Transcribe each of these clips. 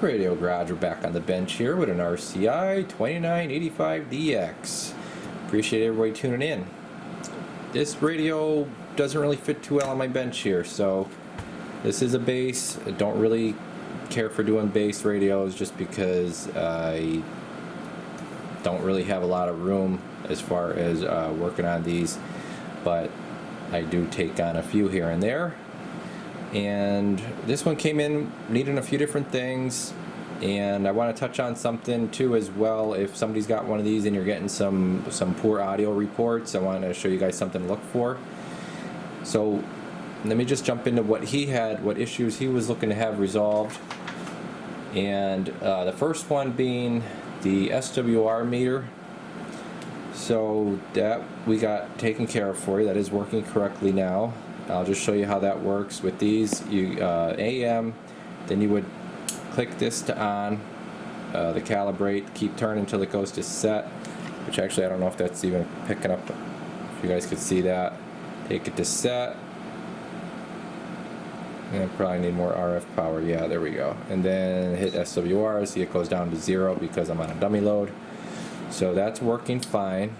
Radio Garage. We're back on the bench here with an RCI 2985DX. Appreciate everybody tuning in. This radio doesn't really fit too well on my bench here, so this is a bass. I don't really care for doing bass radios just because I don't really have a lot of room as far as working on these, but I do take on a few here and there. And this one came in needing a few different things, and I want to touch on something too as well. If somebody's got one of these and you're getting some poor audio reports, I want to show you guys something to look for. So let me just jump into what he had, what issues he was looking to have resolved. And the first one being the SWR meter. So that we got taken care of for you. That is working correctly now. I'll just show you how that works with these. You AM, then you would click this to on, the calibrate, keep turning until it goes to set, which actually I don't know if that's even picking up, if you guys could see that. Take it to set, and I probably need more RF power. Yeah, there we go. And then hit SWR, see it goes down to 0 because I'm on a dummy load. So that's working fine.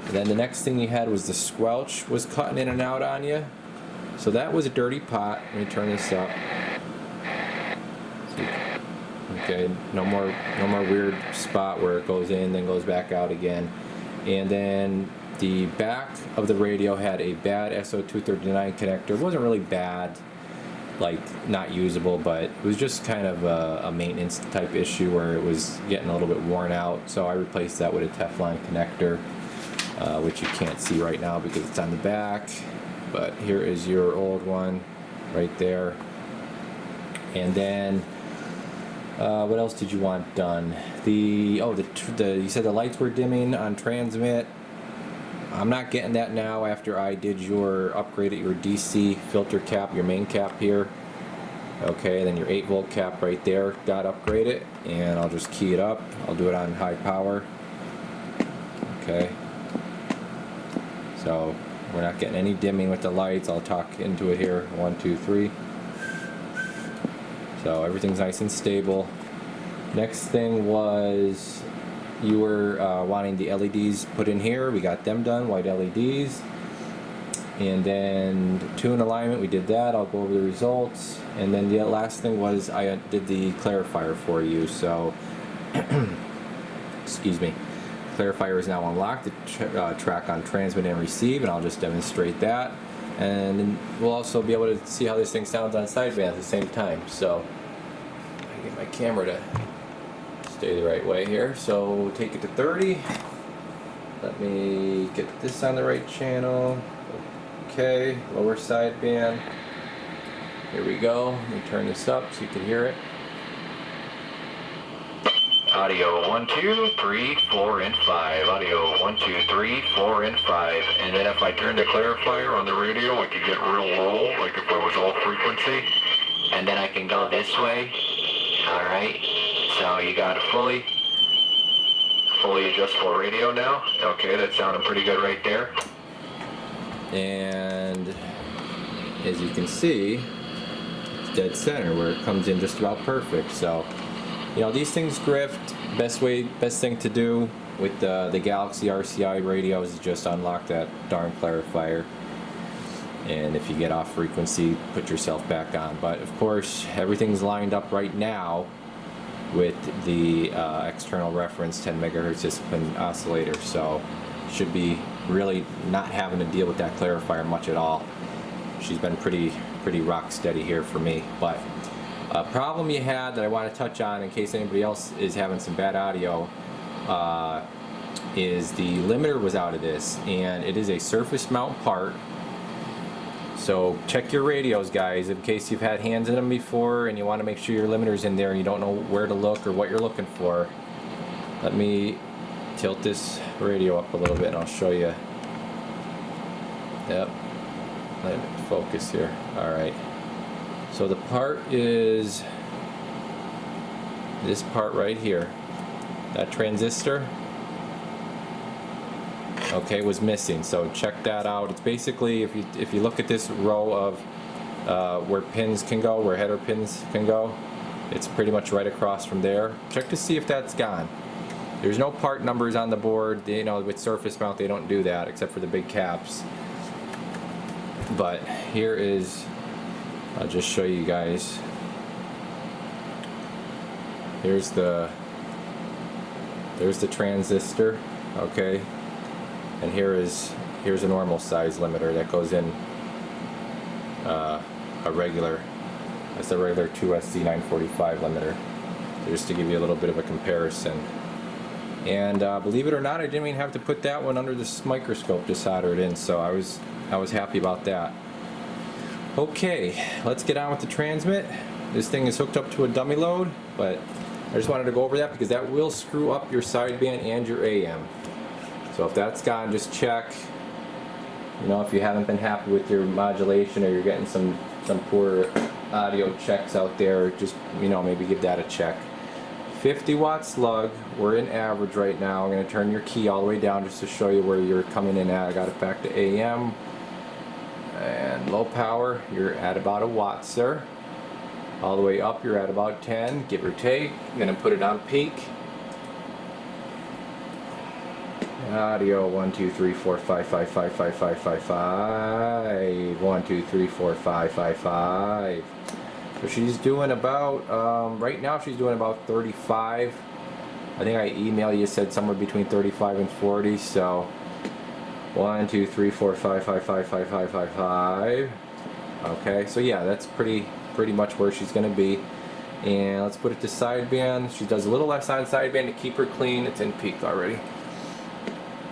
And then the next thing you had was the squelch was cutting in and out on you. So that was a dirty pot. Let me turn this up. Okay, no more weird spot where it goes in then goes back out again. And then the back of the radio had a bad SO239 connector. It wasn't really bad, like not usable, but it was just kind of a maintenance type issue where it was getting a little bit worn out. So I replaced that with a Teflon connector, which you can't see right now because it's on the back, but here is your old one right there. And then what else did you want done? You said the lights were dimming on transmit. I'm not getting that now after I did your upgrade at your DC filter cap, your main cap here. Okay, then your 8-volt cap right there got upgraded, and I'll just key it up. I'll do it on high power. Okay. So we're not getting any dimming with the lights. I'll talk into it here. 1, 2, 3. So everything's nice and stable. Next thing was you were wanting the LEDs put in here. We got them done, white LEDs. And then tune alignment, we did that. I'll go over the results. And then the last thing was I did the clarifier for you. So, excuse me. Clarifier is now unlocked, the track on transmit and receive, and I'll just demonstrate that. And then we'll also be able to see how this thing sounds on sideband at the same time. So I get my camera to stay the right way here. So take it to 30. Let me get this on the right channel. Okay, lower sideband. Here we go. Let me turn this up so you can hear it. Audio 1, 2, 3, 4, and 5. Audio 1, 2, 3, 4, and 5. And then if I turn the clarifier on the radio, I could get real low, like if I was all frequency. And then I can go this way. Alright. So you got a fully adjustable radio now. Okay, that's sounding pretty good right there. And as you can see, it's dead center where it comes in just about perfect. So, you know, these things grift. Best thing to do with the Galaxy RCI radios is just unlock that darn clarifier. And if you get off frequency, put yourself back on. But of course, everything's lined up right now with the external reference 10 megahertz discipline oscillator. So should be really not having to deal with that clarifier much at all. She's been pretty rock steady here for me. But a problem you had that I want to touch on in case anybody else is having some bad audio is the limiter was out of this, and it is a surface mount part. So check your radios, guys, in case you've had hands in them before and you want to make sure your limiter's in there and you don't know where to look or what you're looking for. Let me tilt this radio up a little bit and I'll show you. Yep, let it focus here. Alright, so the part is this part right here. That transistor, okay, was missing. So check that out. It's basically, if you look at this row of where pins can go, where header pins can go, It's pretty much right across from there. Check to see if that's gone. There's no part numbers on the board. You know, with surface mount they don't do that except for the big caps. But here is, I'll just show you guys. There's the transistor, okay, and here's a normal size limiter that goes in that's a regular 2SC945 limiter, just to give you a little bit of a comparison. And believe it or not, I didn't even have to put that one under this microscope to solder it in, so I was happy about that. Okay, let's get on with the transmit. This thing is hooked up to a dummy load, but I just wanted to go over that because that will screw up your sideband and your AM. So if that's gone, just check. You know, if you haven't been happy with your modulation or you're getting some poor audio checks out there, just, you know, maybe give that a check. 50 watt slug, we're in average right now. I'm going to turn your key all the way down just to show you where you're coming in at. I got it back to AM. And low power, you're at about a watt, sir. All the way up, you're at about 10, give or take. I'm going to put it on peak. Audio 1 2 3 4 5 5 5 5 5 5 5 1 2 3 4 5 5 5. So she's doing about right now she's doing about 35. I think I emailed you, said somewhere between 35 and 40. So 1 2 3 4 5 5 5 5 5 5 5. Okay, so yeah, that's pretty much where she's going to be. And let's put it to sideband. She does a little less on sideband to keep her clean. It's in peak already.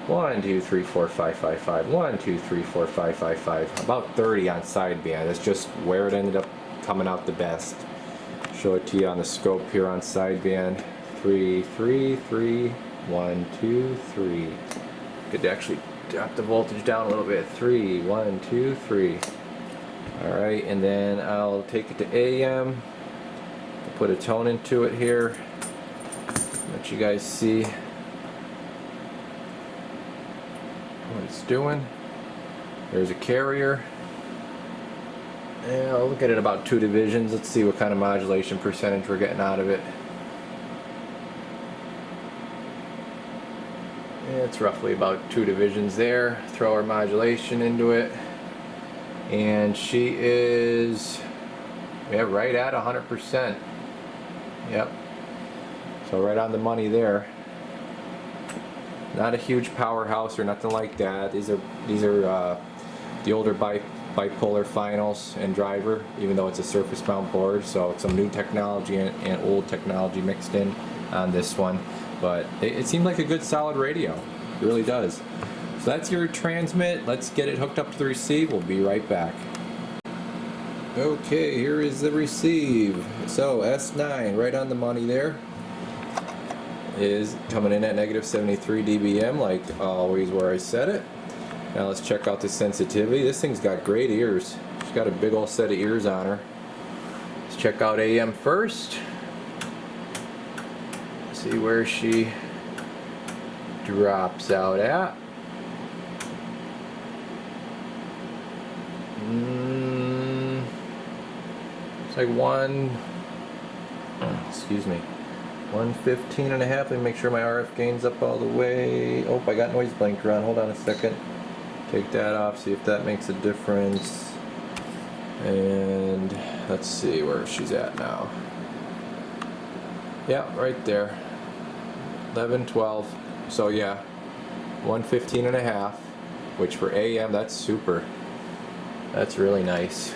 1 2 3 4 5 5 5. 1 2 3 4 5 5 5. About 30 on sideband. That's just where it ended up coming out the best. Show it to you on the scope here on sideband. 3 3 3 1 2 3. Could actually drop the voltage down a little bit. 3 1 2 3. All right, and then I'll take it to AM. Put a tone into it here. Let you guys see what it's doing. There's a carrier. And I'll look at it about 2 divisions. Let's see what kind of modulation percentage we're getting out of it. Yeah, it's roughly about 2 divisions there. Throw our modulation into it. And she is, yeah, right at 100%. Yep. So right on the money there. Not a huge powerhouse or nothing like that. These are the older bipolar finals and driver, even though it's a surface mount board. So some new technology and old technology mixed in on this one. But it seems like a good solid radio. It really does. So that's your transmit. Let's get it hooked up to the receive. We'll be right back. Okay, here is the receive. So S9, right on the money there, is coming in at negative 73 dBm, like always where I set it. Now let's check out the sensitivity. This thing's got great ears. She's got a big old set of ears on her. Let's check out AM first. See where she drops out at. It's like 115 and a half. Let me make sure my RF gain's up all the way. Oh, I got noise blinker on. Hold on a second. Take that off, see if that makes a difference. And let's see where she's at now. Yeah, right there. 11, 12. So yeah, 115 and a half, which for AM, that's super. That's really nice.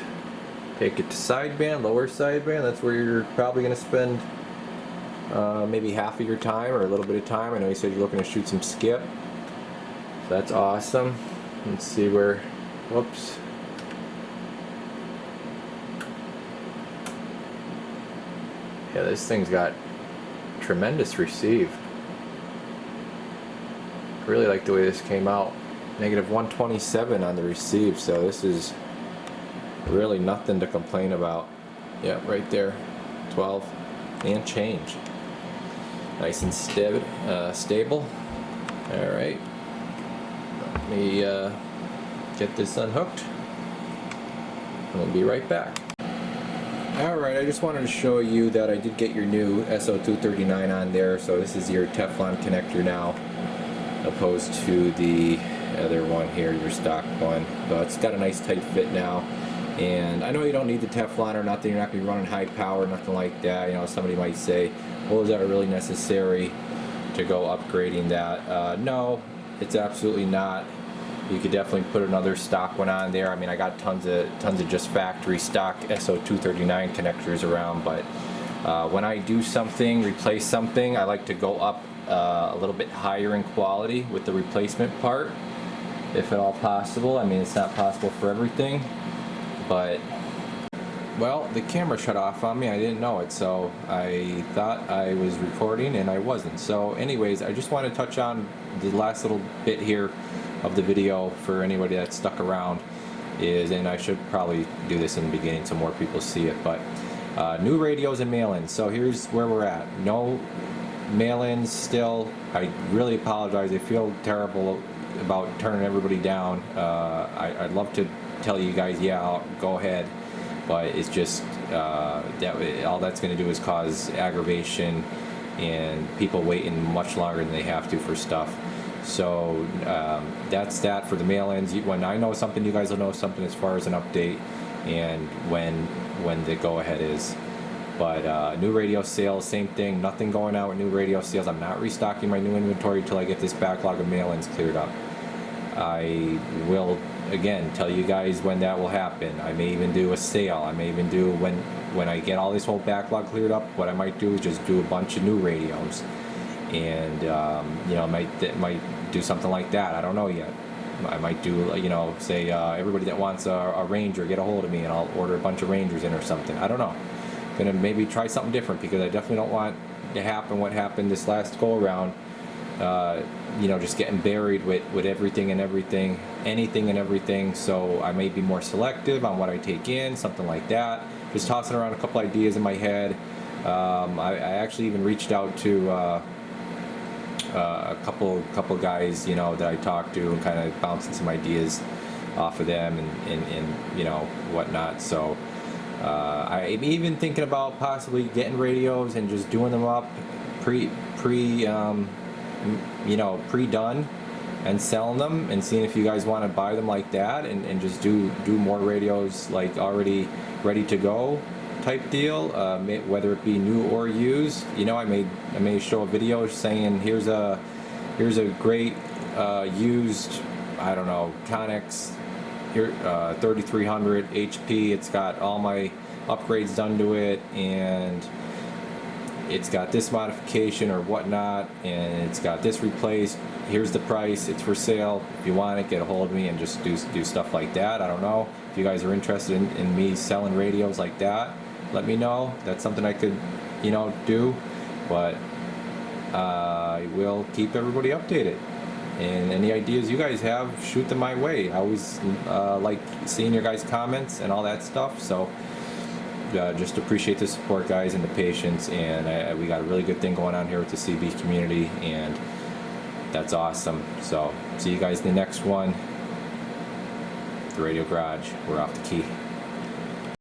Take it to sideband, lower sideband. That's where you're probably going to spend maybe half of your time or a little bit of time. I know you said you're looking to shoot some skip. So that's awesome. Let's see where, whoops. Yeah, this thing's got tremendous receive. I really like the way this came out. Negative 127 on the receive, so this is really nothing to complain about. Yeah, right there, 12 and change. Nice and stable. All right, let me get this unhooked. We'll be right back. Alright, I just wanted to show you that I did get your new SO239 on there. So this is your Teflon connector now, opposed to the other one here, your stock one. But it's got a nice tight fit now. And I know you don't need the Teflon or nothing, you're not going to be running high power, nothing like that. You know, somebody might say, well, is that really necessary to go upgrading that? No, it's absolutely not. You could definitely put another stock one on there. I mean, I got tons of just factory stock SO239 connectors around, but when I do something, replace something, I like to go up a little bit higher in quality with the replacement part, if at all possible. I mean, it's not possible for everything, but well, the camera shut off on me. I didn't know it, so I thought I was recording and I wasn't. So anyways, I just want to touch on the last little bit here of the video for anybody that's stuck around is, and I should probably do this in the beginning so more people see it, but new radios and mail-ins. So here's where we're at. No mail-ins still. I really apologize. I feel terrible about turning everybody down. I'd love to tell you guys, yeah, I'll go ahead, but it's just that all that's going to do is cause aggravation and people waiting much longer than they have to for stuff. So that's that for the mail-ins. When I know something, you guys will know something as far as an update and when the go-ahead is. But new radio sales, same thing. Nothing going out with new radio sales. I'm not restocking my new inventory until I get this backlog of mail-ins cleared up. I will again tell you guys when that will happen. I may even do a sale. I may even do when I get all this whole backlog cleared up. What I might do is just do a bunch of new radios, and you know, might do something like that. I don't know yet. I might do, you know, say everybody that wants a Ranger, get a hold of me, and I'll order a bunch of Rangers in or something. I don't know. Gonna maybe try something different because I definitely don't want to happen what happened this last go around. You know, just getting buried with everything and everything, anything and everything. So I may be more selective on what I take in, something like that. Just tossing around a couple ideas in my head. I actually even reached out to a couple guys, you know, that I talked to and kind of bouncing some ideas off of them and you know, whatnot. So I'm even thinking about possibly getting radios and just doing them up you know, pre-done and selling them and seeing if you guys want to buy them like that and just do more radios like already ready to go type deal, whether it be new or used. You know, I may show a video saying here's a great used, I don't know, Connex here 3300 HP. It's got all my upgrades done to it and it's got this modification or whatnot, and it's got this replaced. Here's the price. It's for sale. If you want it, get a hold of me and just do stuff like that. I don't know if you guys are interested in me selling radios like that. Let me know. That's something I could, you know, do. But I will keep everybody updated. And any ideas you guys have, shoot them my way. I always like seeing your guys' comments and all that stuff. So. Just appreciate the support, guys, and the patience, and we got a really good thing going on here with the CB community, and that's awesome. So see you guys in the next one. The Radio Garage, we're off the key.